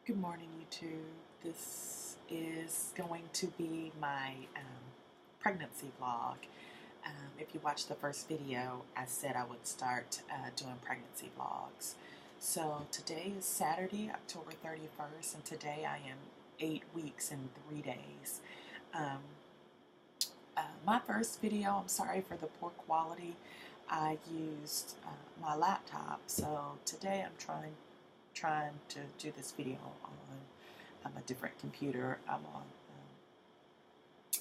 Good morning, YouTube. This is going to be my pregnancy vlog. If you watched the first video, I said I would start doing pregnancy vlogs. So today is Saturday, October 31st, and today I am 8 weeks and 3 days. Um, my first video, I'm sorry for the poor quality. I used my laptop, so today I'm trying to do this video on a different computer. I'm on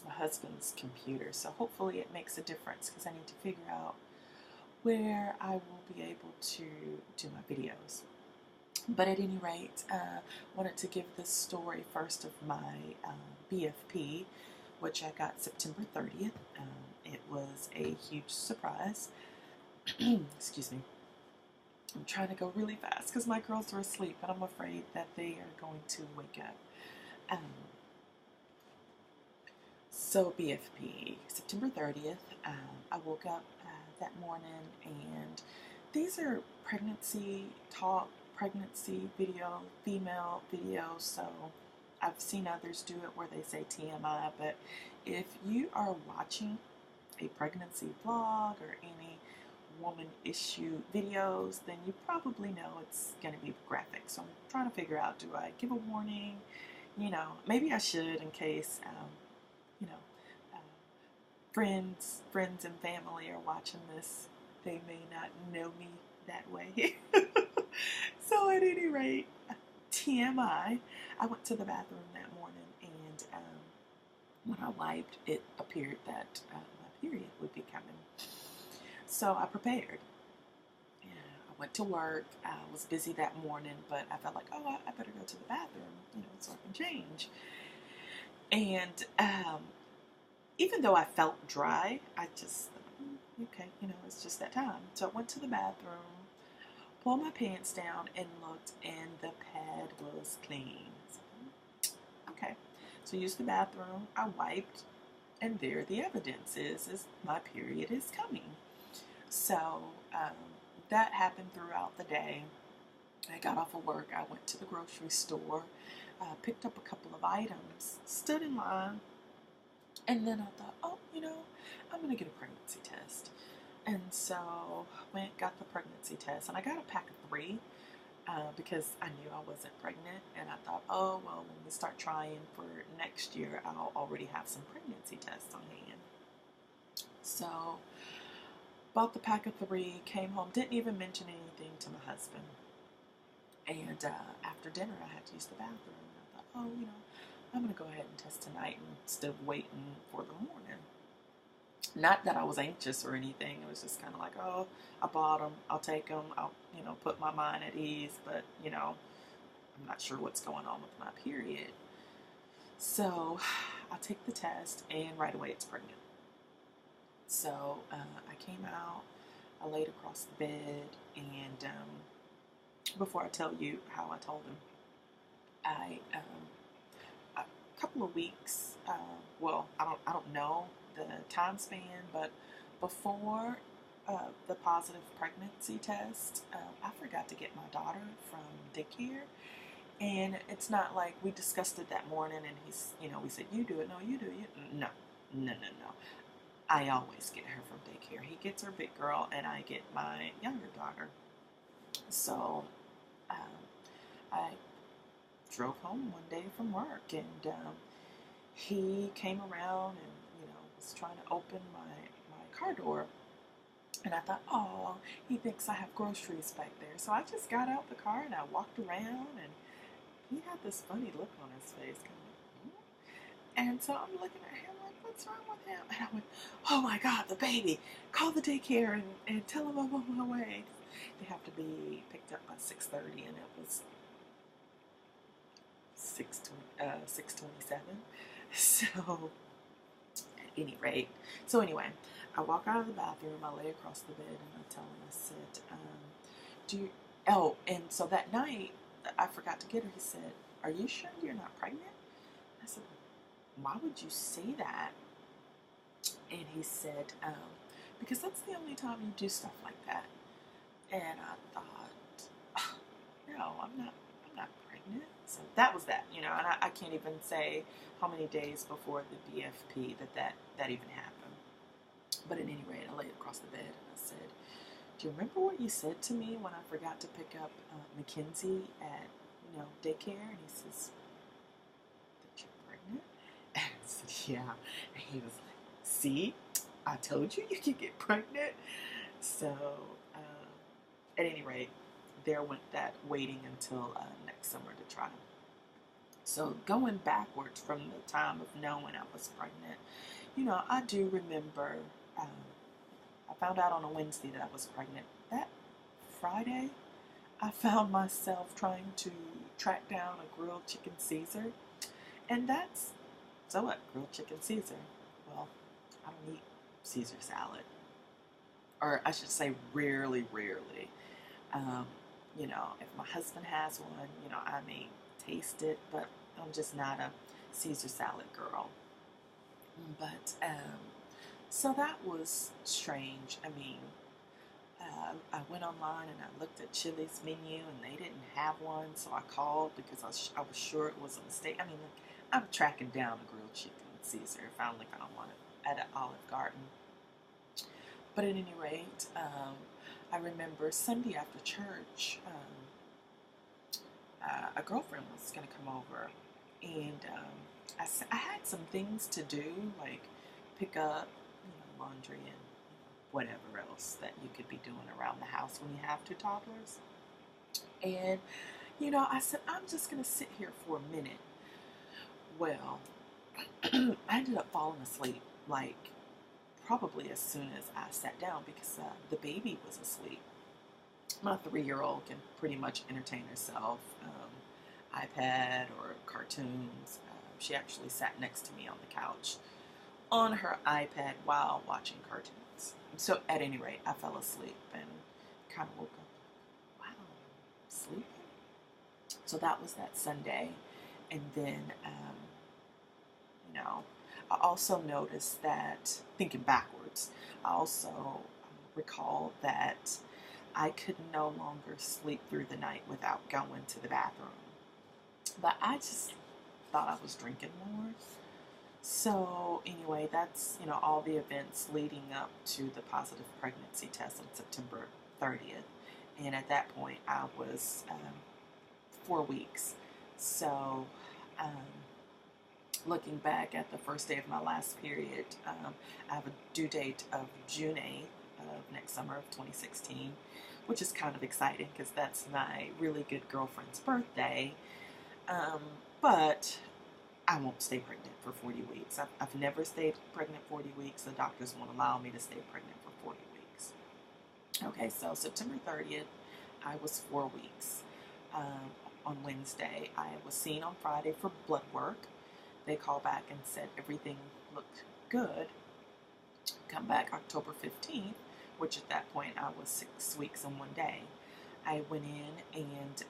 my husband's computer, so hopefully it makes a difference because I need to figure out where I will be able to do my videos. But at any rate, wanted to give this story first of my BFP, which I got September 30th. It was a huge surprise. Excuse me. I'm trying to go really fast because my girls are asleep, and I'm afraid that they are going to wake up. So BFP, September 30th, I woke up that morning, and these are pregnancy talk, pregnancy video, female videos, so I've seen others do it where they say TMI, but if you are watching a pregnancy vlog or any woman issue videos, then you probably know it's going to be graphic. So I'm trying to figure out, do I give a warning? Maybe I should in case, you know, uh, friends and family are watching this. They may not know me that way. So at any rate, TMI, I went to the bathroom that morning, and when I wiped, it appeared that my period would be coming. So I prepared. Yeah, I went to work. I was busy that morning, but I felt like, oh, I better go to the bathroom, so I can change. And even though I felt dry, I just, okay, it's just that time. So I went to the bathroom, pulled my pants down, and looked, and the pad was clean. So, okay. So I used the bathroom. I wiped, and there the evidence is my period is coming. So that happened throughout the day. I got off of work. I went to the grocery store, picked up a couple of items, stood in line, and then I thought, oh, I'm going to get a pregnancy test. And so went, got the pregnancy test, and I got a pack of 3 because I knew I wasn't pregnant, and I thought, oh, well, when we start trying for next year, I'll already have some pregnancy tests on hand. So bought the pack of 3, came home, didn't even mention anything to my husband. And after dinner, I had to use the bathroom. I thought, oh, I'm going to go ahead and test tonight instead of waiting for the morning. Not that I was anxious or anything. It was just kind of like, oh, I bought them. I'll take them. I'll, put my mind at ease. But, I'm not sure what's going on with my period. So I take the test, and right away it's pregnant. So I came out, I laid across the bed, and before I tell you how I told him, a couple of weeks, well, I don't know the time span, but before the positive pregnancy test, I forgot to get my daughter from daycare. And it's not like we discussed it that morning, and we said, you do it. No, you do it. No. I always get her from daycare. He gets her big girl, and I get my younger daughter. So I drove home one day from work, and he came around and was trying to open my car door. And I thought, oh, he thinks I have groceries back there. So I just got out the car and I walked around, and he had this funny look on his face. Kind of like, and so I'm looking at him like, what's wrong with him? And I went, oh my God, the baby. Call the daycare and tell him I'm on my way. They have to be picked up by 6:30, and it was 6:27. So at any rate, anyway, I walk out of the bathroom, I lay across the bed, and I tell him, I said, and so that night, I forgot to get her. He said, are you sure you're not pregnant? I said, why would you say that? And he said, because that's the only time you do stuff like that. And I thought, oh, no, I'm not pregnant. pregnant. So that was that, and I can't even say how many days before the BFP that even happened. But at any rate, I laid across the bed and I said, "Do you remember what you said to me when I forgot to pick up Mackenzie at daycare?" And he says, "That you're pregnant?" And I said, "Yeah." And he was like, "See, I told you could get pregnant." So at any rate, there went that waiting until next summer to try. So going backwards from the time of knowing I was pregnant, I do remember I found out on a Wednesday that I was pregnant. That Friday, I found myself trying to track down a grilled chicken Caesar. And so what? Grilled chicken Caesar. Well, I don't eat Caesar salad. Or I should say rarely. If my husband has one, I may taste it, but I'm just not a Caesar salad girl. But so that was strange. I mean, I went online and I looked at Chili's menu and they didn't have one, so I called because I was sure it was a mistake. I mean, I'm tracking down a grilled chicken Caesar if I only found one at an Olive Garden. But at any rate, I remember Sunday after church, a girlfriend was going to come over, and I had some things to do, like pick up laundry and whatever else that you could be doing around the house when you have two toddlers. And, I said, I'm just going to sit here for a minute. Well, I ended up falling asleep, like, probably as soon as I sat down because the baby was asleep. My 3-year-old can pretty much entertain herself, iPad or cartoons. She actually sat next to me on the couch on her iPad while watching cartoons. So at any rate, I fell asleep and kind of woke up. Wow, I'm sleeping? So that was that Sunday. And then, I also noticed that, thinking backwards, I also recall that I could no longer sleep through the night without going to the bathroom. But I just thought I was drinking more. So anyway, that's, all the events leading up to the positive pregnancy test on September 30th. And at that point, I was 4 weeks. So looking back at the first day of my last period, I have a due date of June 8th of next summer of 2016, which is kind of exciting because that's my really good girlfriend's birthday. But I won't stay pregnant for 40 weeks. I've never stayed pregnant 40 weeks. The doctors won't allow me to stay pregnant for 40 weeks. Okay, so September 30th, I was 4 weeks. On Wednesday, I was seen on Friday for blood work. They called back and said everything looked good. Come back October 15th, which at that point I was 6 weeks and 1 day. I went in and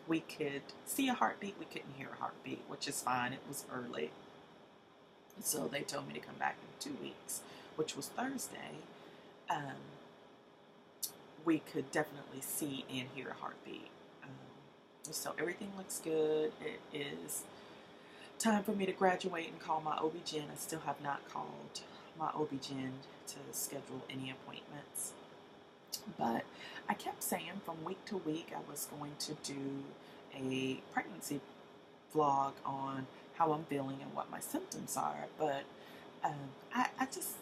we could see a heartbeat. We couldn't hear a heartbeat, which is fine. It was early. So they told me to come back in 2 weeks, which was Thursday. We could definitely see and hear a heartbeat. So everything looks good. It is time for me to graduate and call my OB-GYN. I still have not called my OB-GYN to schedule any appointments. But I kept saying from week to week I was going to do a pregnancy vlog on how I'm feeling and what my symptoms are. But I just,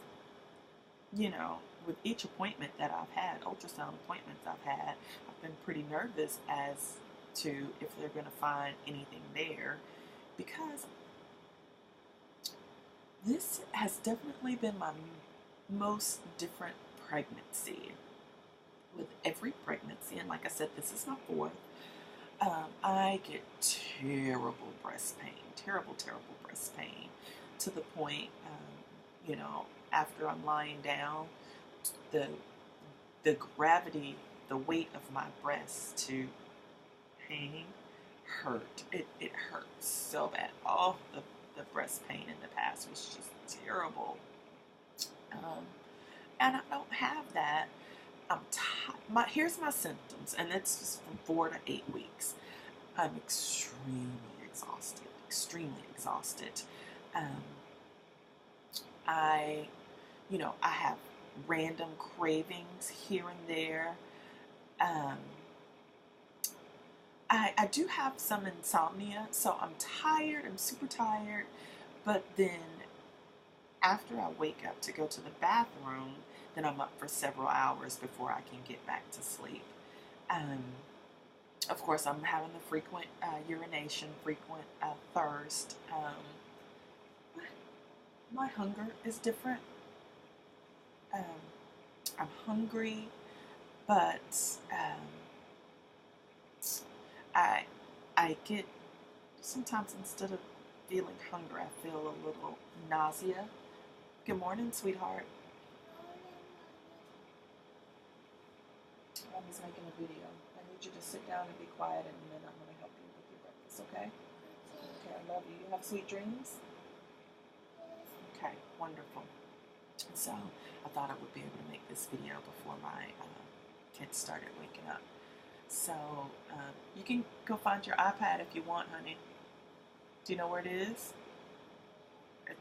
with each appointment that I've had, ultrasound appointments I've had, I've been pretty nervous as to if they're going to find anything there, because this has definitely been my most different pregnancy. With every pregnancy, and like I said, this is my 4th, I get terrible breast pain, terrible breast pain, to the point, after I'm lying down, the gravity, the weight of my breasts to hang hurt. It hurts so bad. All the breast pain in the past was just terrible. And I don't have that. I'm tired. Here's my symptoms, and it's just from 4 to 8 weeks. I'm extremely exhausted, extremely exhausted. Um, I, I have random cravings here and there. Um, I do have some insomnia, so I'm tired, I'm super tired, but then after I wake up to go to the bathroom, then I'm up for several hours before I can get back to sleep. Um, of course, I'm having the frequent urination, frequent thirst. My hunger is different. Um, I'm hungry, but I I get sometimes instead of feeling hunger, I feel a little nausea. Good morning, sweetheart. Mommy's making a video. I need you to sit down and be quiet, and then I'm going to help you with your breakfast, okay? Okay, I love you. You have sweet dreams? Okay, wonderful. So I thought I would be able to make this video before my kids started waking up. So you can go find your iPad if you want, honey. Do you know where it is?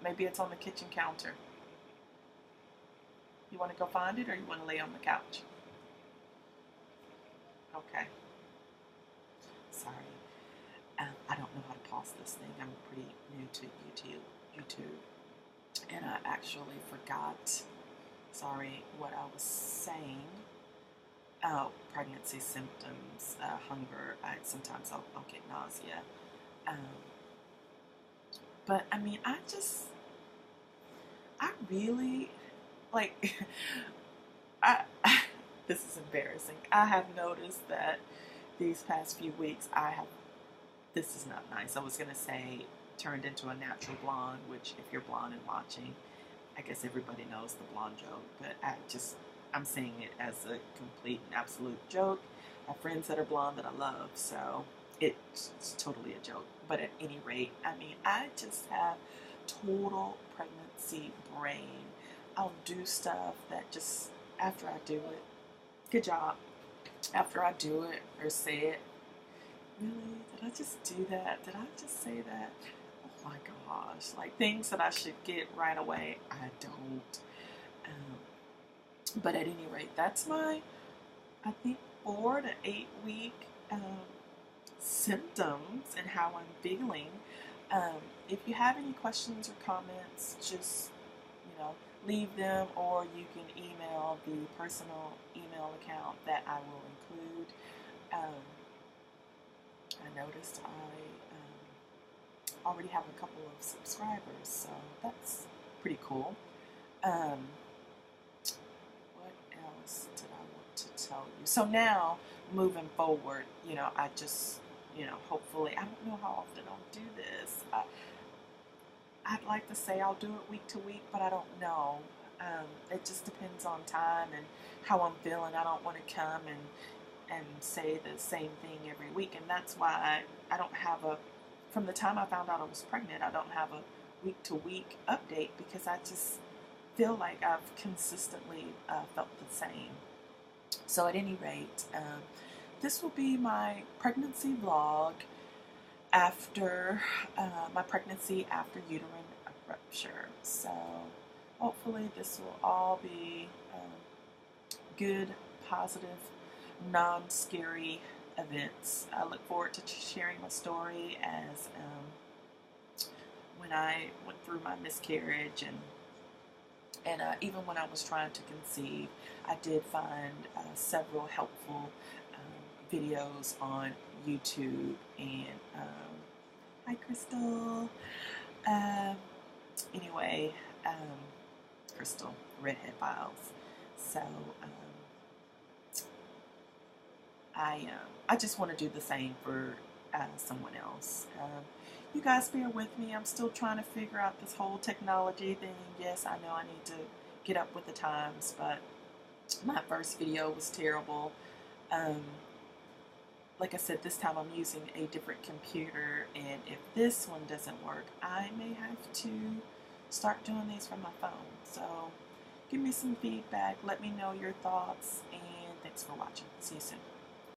Maybe it's on the kitchen counter. You want to go find it, or you want to lay on the couch? Okay. Sorry. I don't know how to pause this thing. I'm pretty new to YouTube. And I actually forgot, sorry, what I was saying. Oh, pregnancy symptoms, hunger. Sometimes I'll get nausea. But I mean, I really, like, this is embarrassing. I have noticed that these past few weeks, this is not nice. I was going to say turned into a natural blonde, which if you're blonde and watching, I guess everybody knows the blonde joke, but I'm saying it as a complete and absolute joke. I have friends that are blonde that I love, so it's totally a joke. But at any rate, I mean, I just have total pregnancy brain. I'll do stuff that just after I do it, good job. After I do it or say it, really? Did I just do that? Did I just say that? Oh my gosh. Like things that I should get right away, I don't. But at any rate, that's my, I think, 4 to 8 week symptoms and how I'm feeling. If you have any questions or comments, just, leave them, or you can email the personal email account that I will include. I noticed I already have a couple of subscribers, so that's pretty cool. What else did I want to tell you? So now, moving forward, I just, hopefully, I don't know how often I'll do this. I'd like to say I'll do it week to week, but I don't know. It just depends on time and how I'm feeling. I don't want to come and say the same thing every week, and that's why I don't have from the time I found out I was pregnant, I don't have a week to week update, because I just feel like I've consistently felt the same. So at any rate, this will be my pregnancy vlog after my pregnancy after uterine rupture. So hopefully this will all be good, positive, non-scary events. I look forward to sharing my story as when I went through my miscarriage, and even when I was trying to conceive, I did find several helpful videos on YouTube. And hi, Crystal. Anyway, Crystal, Redhead Files. So I just want to do the same for someone else. You guys bear with me. I'm still trying to figure out this whole technology thing. Yes, I know I need to get up with the times, but my first video was terrible. Like I said, this time I'm using a different computer, and if this one doesn't work, I may have to start doing these from my phone. So give me some feedback. Let me know your thoughts, and thanks for watching. See you soon.